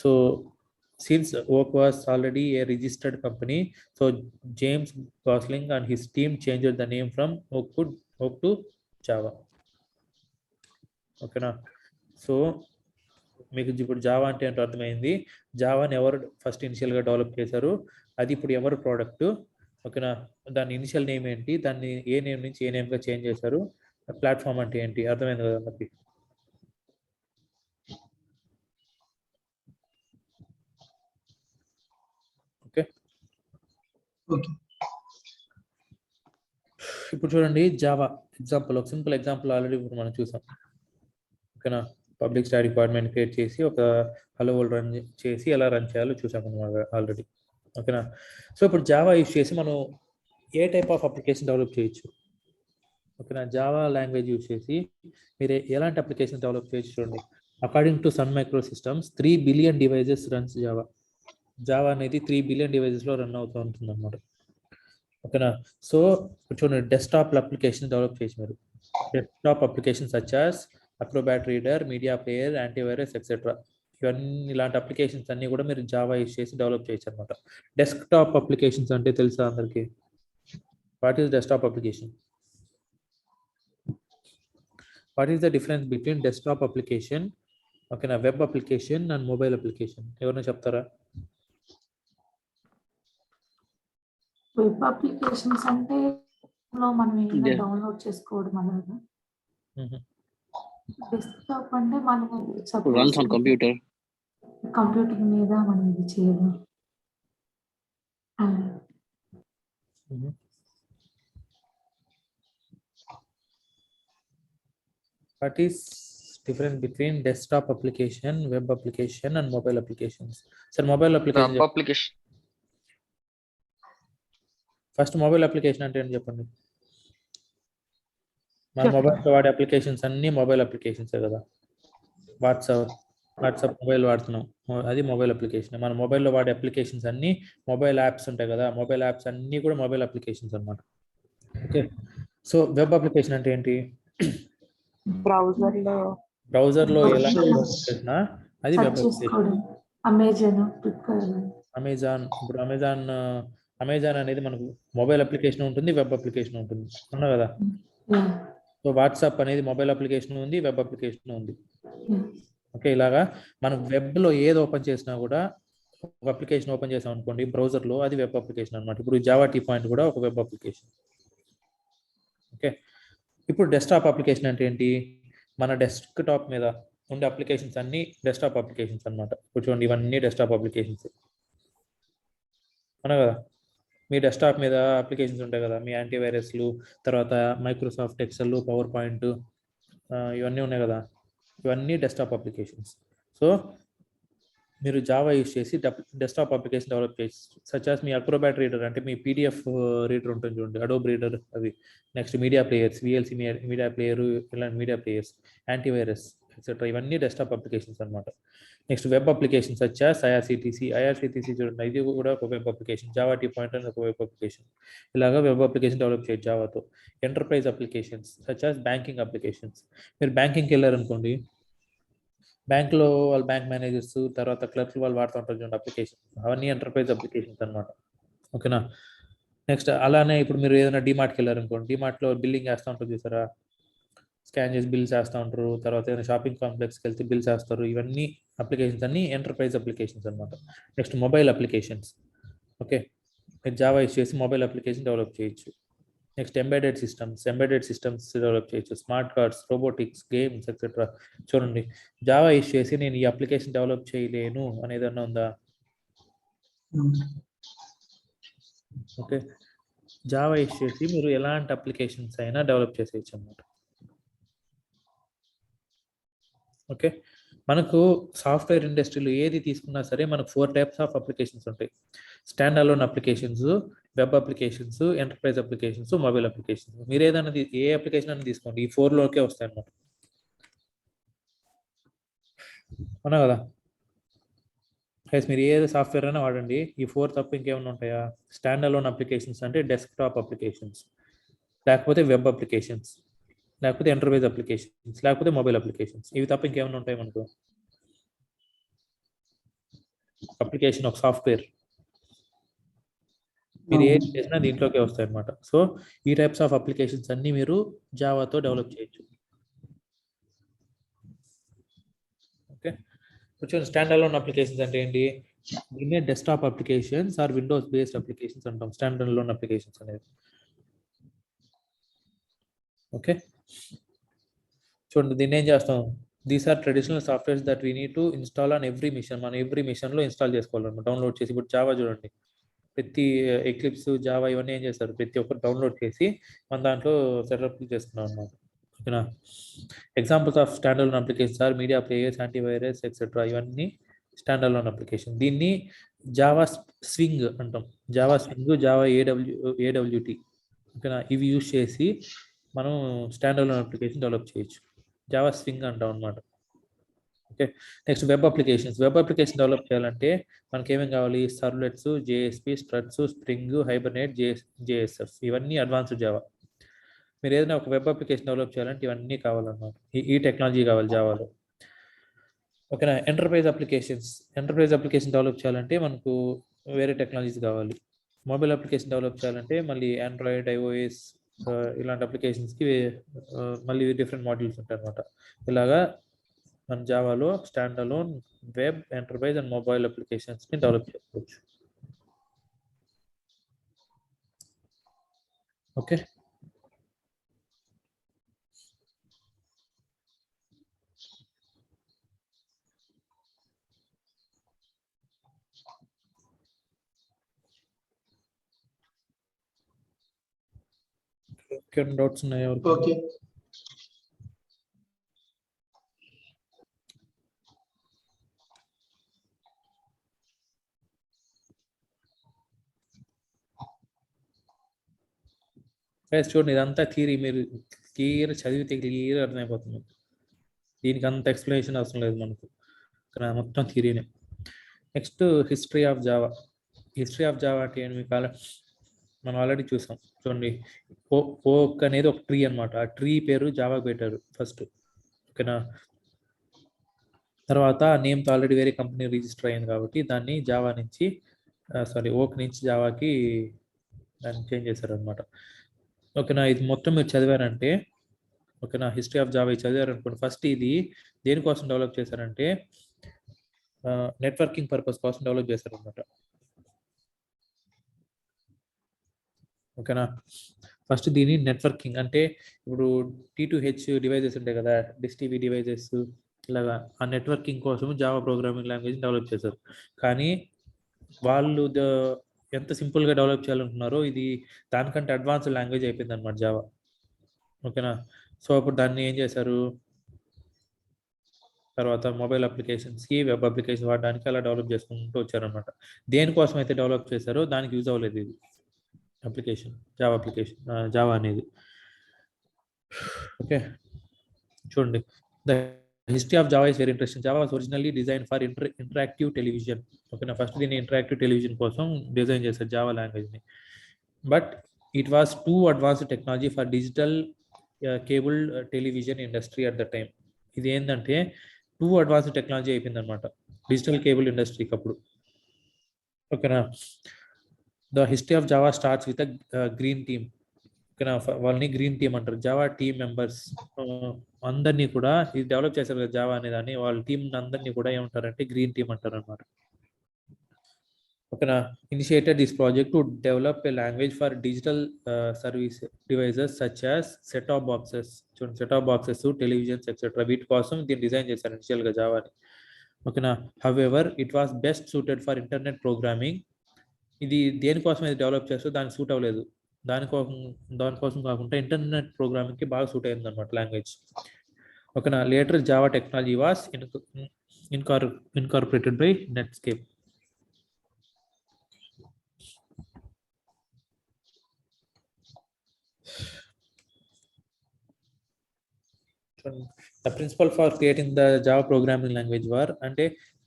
so since Oak was already a registered company, so James Gosling and his team changed the name from Oak to Java. ఓకేనా, సో మీకు ఇప్పుడు జావా అంటే ఏంటో అర్థమైంది. జావాని ఎవరు ఫస్ట్ ఇనిషియల్గా డెవలప్ చేశారు, అది ఇప్పుడు ఎవరు ప్రోడక్ట్. ఓకేనా, దాని ఇనిషియల్ నేమ్ ఏంటి, దాన్ని ఏ నేమ్ నుంచి ఏ నేమ్గా చేంజ్ చేశారు, ప్లాట్ఫామ్ అంటే ఏంటి, అర్థమైంది కదా మనకి. ఓకే, ఇప్పుడు చూడండి జావా ఎగ్జాంపుల్, ఒక సింపుల్ ఎగ్జాంపుల్ ఆల్రెడీ ఇప్పుడు మనం చూసాం. ఓకేనా, పబ్లిక్ స్టాటిక్ డిపార్ట్మెంట్ క్రియేట్ చేసి ఒక హలో వరల్డ్ రన్ చేసి ఎలా రన్ చేయాలో చూసాం అనమాట ఆల్రెడీ. ఓకేనా, సో ఇప్పుడు జావా యూజ్ చేసి మనం ఏ టైప్ ఆఫ్ అప్లికేషన్ డెవలప్ చేయొచ్చు. ఓకేనా, జావా లాంగ్వేజ్ యూజ్ చేసి మీరు ఎలాంటి అప్లికేషన్ డెవలప్ చేయొచ్చు చూడండి. According to Sun Microsystems 3 billion devices runs Java. Java అనేది 3 బిలియన్ డివైజెస్లో రన్ అవుతూ ఉంటుంది అనమాట. ఓకేనా, సో చూడండి డెస్క్టాప్ అప్లికేషన్ డెవలప్ చేసి మీరు desktop application such as Acrobat reader, media player, antivirus etcetera, ఇవన్నీ ఇలాంటి అప్లికేషన్స్ అన్ని కూడా మీరు జావా యూజ్ చేసి డెవలప్ చేయొచ్చు అనమాట. డెస్క్టాప్ అప్లికేషన్స్ అంటే తెలుసా అందరికి? What is desktop application? What is the difference between desktop application, ఓకేనా, web application and mobile application? ఎవరైనా చెప్తారా? వెబ్ అప్లికేషన్స్ అంటే మనం ఏమైనా డౌన్లోడ్ చేసుకోవడం అనేది. డెస్క్టాప్ అంటే మనం runs on computer. కంప్యూటర్ మీద మనం ఇది చేయడం. What is difference between desktop application, web application and mobile applications? Sir, mobile application. Web application. First mobile application అంటే ఏంటి చెప్పండి. మన మొబైల్లో వాడే అప్లికేషన్స్ అన్ని మొబైల్ అప్లికేషన్సే కదా. వాట్సాప్ మొబైల్ వాడుతున్నాం, అది మొబైల్ అప్లికేషన్. మన మొబైల్లో వాడే అప్లికేషన్స్ అన్ని మొబైల్ యాప్స్ ఉంటాయి కదా, మొబైల్ యాప్స్ అన్ని కూడా మొబైల్ అప్లికేషన్స్ అన్నమాట. ఓకే, సో వెబ్ అప్లికేషన్ అంటే ఏంటి? బ్రౌజర్లో ఎలా చేసినా అది వెబ్ అప్లికేషన్. అమెజాన్, ఇప్పుడు అమెజాన్ అనేది మనకు మొబైల్ అప్లికేషన్ ఉంటుంది, వెబ్ అప్లికేషన్ ఉంటుంది, అవునా కదా. సో వాట్సాప్ అనేది మొబైల్ అప్లికేషన్ ఉంది, వెబ్ అప్లికేషన్ ఉంది. ఓకే, ఇలాగా మనం వెబ్లో ఏది ఓపెన్ చేసినా కూడా, ఒక అప్లికేషన్ ఓపెన్ చేసాం అనుకోండి బ్రౌజర్లో, అది వెబ్ అప్లికేషన్ అనమాట. ఇప్పుడు జావా టీ పాయింట్ కూడా ఒక వెబ్ అప్లికేషన్. ఓకే, ఇప్పుడు డెస్క్టాప్ అప్లికేషన్ అంటే ఏంటి? మన డెస్క్టాప్ మీద ఉండే అప్లికేషన్స్ అన్ని డెస్క్టాప్ అప్లికేషన్స్ అనమాట. ఇప్పుడు చూడండి ఇవన్నీ డెస్క్టాప్ అప్లికేషన్స్, అవునా కదా. మీ డెస్క్టాప్ మీద అప్లికేషన్స్ ఉంటాయి కదా, మీ యాంటీవైరస్లు, తర్వాత మైక్రోసాఫ్ట్ ఎక్సెల్, పవర్ పాయింట్, ఇవన్నీ ఉన్నాయి కదా, ఇవన్నీ డెస్క్టాప్ అప్లికేషన్స్. సో మీరు జావా యూజ్ చేసి డెస్క్టాప్ అప్లికేషన్ డెవలప్ చేసి, సచ్ యాజ్ మీ అక్రోబాట్ రీడర్ అంటే మీ పీడిఎఫ్ రీడర్ ఉంటుంది చూడండి, అడోబ్ రీడర్, అవి. Next media players, VLC media player, ఇలాంటి మీడియా ప్లేయర్స్, యాంటీవైరస్ ఎక్సెట్రా, ఇవన్నీ డెస్క్టాప్ అప్లికేషన్స్ అనమాట. Next web application such as IRCTC చూడండి, ఇది కూడా ఒక web application. Java T Point అని ఒక వెబ్ అప్లికేషన్. ఇలాగా వెబ్ అప్లికేషన్ డెవలప్ చేయొచ్చు జావాతో. Enterprise applications such as banking applications. మీరు బ్యాంకింగ్కి వెళ్ళారనుకోండి, బ్యాంక్లో వాళ్ళ బ్యాంక్ మేనేజర్స్, తర్వాత క్లర్క్లు వాళ్ళు వాడుతూ ఉంటారు చూడండి అప్లికేషన్, అవన్నీ ఎంటర్ప్రైజ్ అప్లికేషన్స్ అనమాట. ఓకేనా, నెక్స్ట్ అలానే ఇప్పుడు మీరు ఏదైనా డిమార్ట్కి వెళ్ళారనుకోండి, డిమార్ట్లో బిల్లింగ్ వేస్తూ ఉంటారు చూసారా, స్కాన్ చేసి బిల్స్ వేస్తూ ఉంటారు, తర్వాత ఏదైనా షాపింగ్ కాంప్లెక్స్కి వెళ్తే బిల్స్ వేస్తారు, ఇవన్నీ అప్లికేషన్స్ అన్ని ఎంటర్ప్రైజ్ అప్లికేషన్స్ అనమాట. Next mobile applications. ఓకే, మీరు జావా యూజ్ చేసి మొబైల్ అప్లికేషన్ డెవలప్ చేయొచ్చు. నెక్స్ట్ ఎంబెడెడ్ సిస్టమ్స్ డెవలప్ చేయొచ్చు, smart cards, robotics, games etcetera. చూడండి, జావా యూస్ చేసి నేను ఈ అప్లికేషన్ డెవలప్ చేయలేను అనేదన్నా ఉందా? ఓకే, జావా యూస్ చేసి మీరు ఎలాంటి అప్లికేషన్స్ అయినా డెవలప్ చేసేయచ్చు అన్నమాట. ఓకే, మనకు సాఫ్ట్వేర్ ఇండస్ట్రీలో ఏది తీసుకున్నా సరే మనకు 4 టైప్స్ ఆఫ్ అప్లికేషన్స్ ఉంటాయి. Stand alone applications, web applications, enterprise applications, mobile applications. మీరు ఏదైనా ఏ అప్లికేషన్ అని తీసుకోండి, ఈ 4లోకే వస్తాయి అన్నమాట. అవునా కదా? మీరు ఏది సాఫ్ట్వేర్ అయినా వాడండి, ఈ 4 తప్ప ఇంకేమైనా ఉంటాయా? స్టాండ్ అలోన్ అప్లికేషన్స్ అంటే డెస్క్టాప్ అప్లికేషన్స్, లేకపోతే వెబ్ అప్లికేషన్స్, లేకపోతే ఎంటర్ప్రైజ్ అప్లికేషన్స్, లేకపోతే మొబైల్ అప్లికేషన్స్. ఇవి తప్ప ఇంకేమైనా ఉంటాయి మనకు? అప్లికేషన్ ఒక సాఫ్ట్వేర్, మీరు ఏది చేసినా దీంట్లోకే వస్తాయి అన్నమాట. సో ఈ టైప్స్ ఆఫ్ అప్లికేషన్స్ అన్ని మీరు జావాతో డెవలప్ చేయొచ్చు. ఓకే, చూడండి, స్టాండ్ అలోన్ అప్లికేషన్స్ అంటే ఏంటి? దీన్నే desktop applications or Windows based applications అంటాం, స్టాండ్ అలోన్ అప్లికేషన్స్ అనేది. ఓకే, చూడండి, దీన్ని ఏం చేస్తాం? These are traditional softwares that we need to install on every machine. మనం ఎవ్రీ మిషన్లో ఇన్స్టాల్ చేసుకోవాలన్నమాట, డౌన్లోడ్ చేసి. ఇప్పుడు జావా చూడండి, ప్రతి ఎక్లిప్స్, జావా ఇవన్నీ ఏం చేస్తారు? ప్రతి ఒక్కరు డౌన్లోడ్ చేసి మన దాంట్లో సెటప్ చేసుకున్నాం అన్నమాట. ఓకేనా? Examples of stand alone applications are media players, antivirus etcetera. ఇవన్నీ స్టాండ్ అలోన్ అప్లికేషన్. దీన్ని జావా స్వింగ్ అంటాం, జావా స్వింగ్, జావా ఏడబ్ల్యూటీ. ఓకేనా? ఇవి యూజ్ చేసి మనం స్టాండ్ అలోన్ అప్లికేషన్ డెవలప్ చేయొచ్చు, జావా స్వింగ్ అంటాం అన్నమాట. Okay, next web applications. Web application develop చేయాలంటే మనకి ఏమేమి కావాలి? Servlets, JSP, Struts, Spring, Hibernate, JSF. ఇవన్నీ అడ్వాన్స్డ్ జావా. మీరు ఏదైనా ఒక వెబ్ అప్లికేషన్ డెవలప్ చేయాలంటే ఇవన్నీ కావాలన్నమాట, ఈ టెక్నాలజీ కావాలి జావాలో. ఓకేనా? ఎంటర్ప్రైజ్ అప్లికేషన్ డెవలప్ చేయాలంటే మనకు వేరే టెక్నాలజీస్ కావాలి. మొబైల్ అప్లికేషన్ డెవలప్ చేయాలంటే మళ్ళీ ఆండ్రాయిడ్, ఐఓఎస్ ఇలాంటి అప్లికేషన్స్కి మళ్ళీ డిఫరెంట్ మాడ్యూల్స్ ఉంటాయి అన్నమాట. ఇలాగా మన జావాలో stand alone, web, enterprise and mobile అప్లికేషన్స్ని డెవలప్ చేసుకోవచ్చు. ఓకే, డౌట్స్ ఉన్నాయా? ఓకే, చూడండి, ఇదంతా థియరీ. మీరు క్లియర్ చదివితే క్లియర్ అర్థమైపోతుంది. దీనికి అంత ఎక్స్ప్లెనేషన్ అవసరం లేదు మనకు, ఇక్కడ మొత్తం థియరీనే. Next history of Java. History of Java అంటే ఏంటి? మీకు మనం ఆల్రెడీ చూసాం. చూడండి, ఓక్ అనేది ఒక ట్రీ అన్నమాట. ఆ ట్రీ పేరు జావా పెట్టారు ఫస్ట్. ఓకేనా? తర్వాత నేమ్తో ఆల్రెడీ వేరే కంపెనీ రిజిస్టర్ అయింది కాబట్టి దాన్ని జావా నుంచి ఓక్ నుంచి జావాకి దాన్ని చేంజ్ చేశారు అనమాట. ఓకేనా? ఇది మొత్తం మీరు చదివారంటే, ఓకేనా, హిస్టరీ ఆఫ్ జావా చదివారనుకోండి, ఫస్ట్ ఇది దేనికోసం డెవలప్ చేశారంటే నెట్వర్కింగ్ పర్పస్ కోసం డెవలప్ చేశారనమాట. ఓకేనా? ఫస్ట్ దీని నెట్వర్కింగ్ అంటే ఇప్పుడు T2H డివైజెస్ ఉంటాయి కదా, డిష్ టీవీ డివైజెస్, ఇలాగా ఆ నెట్వర్కింగ్ కోసం జావా ప్రోగ్రామింగ్ లాంగ్వేజ్ డెవలప్ చేశారు. కానీ వాళ్ళు ఎంత సింపుల్గా డెవలప్ చేయాలనుకున్నారో ఇది దానికంటే అడ్వాన్స్డ్ లాంగ్వేజ్ అయిపోయింది అనమాట జావా. ఓకేనా? సో అప్పుడు దాన్ని ఏం చేశారు? తర్వాత మొబైల్ అప్లికేషన్స్కి, వెబ్ అప్లికేషన్ వాడడానికి అలా డెవలప్ చేసుకుంటూ వచ్చారనమాట. దేనికోసం అయితే డెవలప్ చేశారో దానికి యూజ్ అవ్వలేదు ఇది అప్లికేషన్, జావా అనేది. ఓకే, చూడండి, the history of Java is very interesting. Java was originally design for interactive television. ఓకేనా? ఫస్ట్ దీన్ని ఇంటరాక్టివ్ టెలివిజన్ కోసం డిజైన్ చేశారు జావా లాంగ్వేజ్ని. But it was too advanced technology for digital cable television industry at the time. ఇది ఏంటంటే two advanced technology అయిపోయింది అనమాట digital cable ఇండస్ట్రీకి అప్పుడు. ఓకేనా? The history of Java starts with green team. ఓకేనా? వాళ్ళని గ్రీన్ టీమ్ అంటారు. జావా టీమ్ మెంబర్స్ అందరినీ కూడా, ఇది డెవలప్ చేశారు కదా జావా అనేదాన్ని, వాళ్ళ టీం అందరినీ కూడా ఏమంటారంటే గ్రీన్ టీమ్ అంటారు అనమాట. ఓకేనా, initiated this project to develop a language for digital service devices such as set of boxes. చూడండి, set of boxes, televisions etcetera, వీటి కోసం దీన్ని డిజైన్ చేశారు ఇనిషియల్గా జావాని. ఓకేనా, however it was best suited for internet programming. ఇది దేనికోసం ఇది డెవలప్ చేస్తూ దానికి సూట్ అవ్వలేదు, దానికోసం కాకుండా ఇంటర్నెట్ ప్రోగ్రామింగ్కి బాగా సూట్ అయింది అనమాట లాంగ్వేజ్. ఓకేనా, later Java technology was incorporated by Netscape. The principle for creating the Java programming language were, అంటే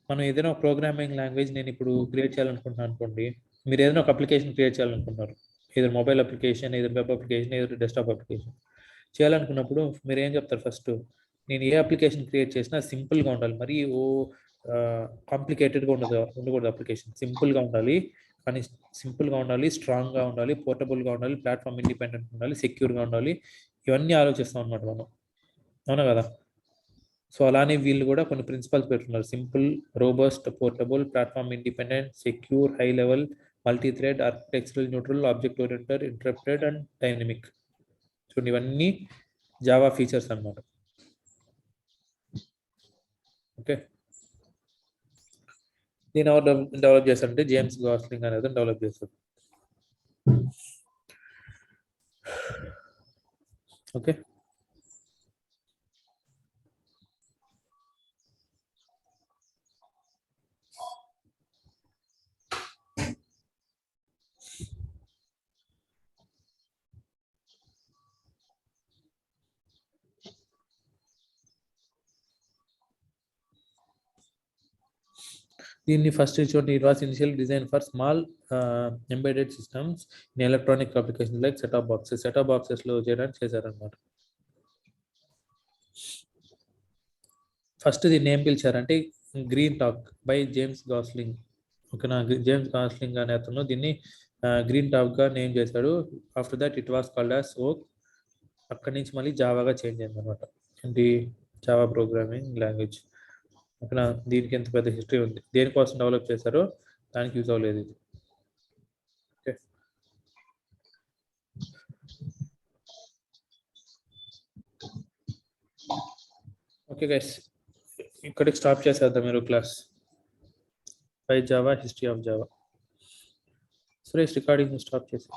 మనం ఏదైనా ఒక ప్రోగ్రామింగ్ లాంగ్వేజ్ నేను ఇప్పుడు క్రియేట్ చేయాలనుకుంటున్నాను అనుకోండి. మీరు ఏదైనా ఒక అప్లికేషన్ క్రియేట్ చేయాలనుకుంటున్నారు, ఏదో మొబైల్ అప్లికేషన్, ఏదో వెబ్ అప్లికేషన్, ఏదో డెస్క్టాప్ అప్లికేషన్ చేయాలనుకున్నప్పుడు మీరు ఏం చెప్తారు? ఫస్ట్, నేను ఏ అప్లికేషన్ క్రియేట్ చేసినా సింపుల్గా ఉండాలి, మరి కాంప్లికేటెడ్గా ఉండకూడదు. అప్లికేషన్ సింపుల్గా ఉండాలి, కానీ సింపుల్గా ఉండాలి, స్ట్రాంగ్గా ఉండాలి, పోర్టబుల్గా ఉండాలి, ప్లాట్ఫామ్ ఇండిపెండెంట్ ఉండాలి, సెక్యూర్గా ఉండాలి. ఇవన్నీ ఆలోచిస్తాం అనమాట మనం, అవునా కదా? సో అలానే వీళ్ళు కూడా కొన్ని ప్రిన్సిపల్స్ పెట్టుకున్నారు: simple, robust, portable, platform independent, secure, high level, multi thread, architectural neutral, object oriented, interrupted and dynamic. చూడండి, ఇవన్నీ జావా ఫీచర్స్ అన్నమాట. ఓకే, దీని ఎవరు డెవలప్ చేస్తారంటే జేమ్స్ గాస్లింగ్ అనేది డెవలప్ చేస్తారు. ఓకే, దీన్ని ఫస్ట్ చూడండి, it was initial design for small embedded systems in electronic application like set of boxes. Set of బాక్సెస్లో చేయడానికి చేశారనమాట. ఫస్ట్ దీన్ని ఏం పిలిచారంటే green talk by James Gosling. ఓకేనా, జేమ్స్ గాస్లింగ్ అనే అతను దీన్ని గ్రీన్ టాక్గా నేమ్ చేశాడు. After that it was called as Oak. అక్కడి నుంచి మళ్ళీ జావాగా చేంజ్ అయింది అనమాట. ఏంటి, జావా ప్రోగ్రామింగ్ లాంగ్వేజ్. ఓకేనా, దీనికి ఎంత పెద్ద హిస్టరీ ఉంది. దేనికోసం డెవలప్ చేశారో దానికి యూజ్ అవ్వలేదు ఇది. ఓకే, ఓకే గైస్, ఇక్కడికి స్టాప్ చేసేద్దాం మీరు class. By Java, history of Java. Suresh recording stop చేసి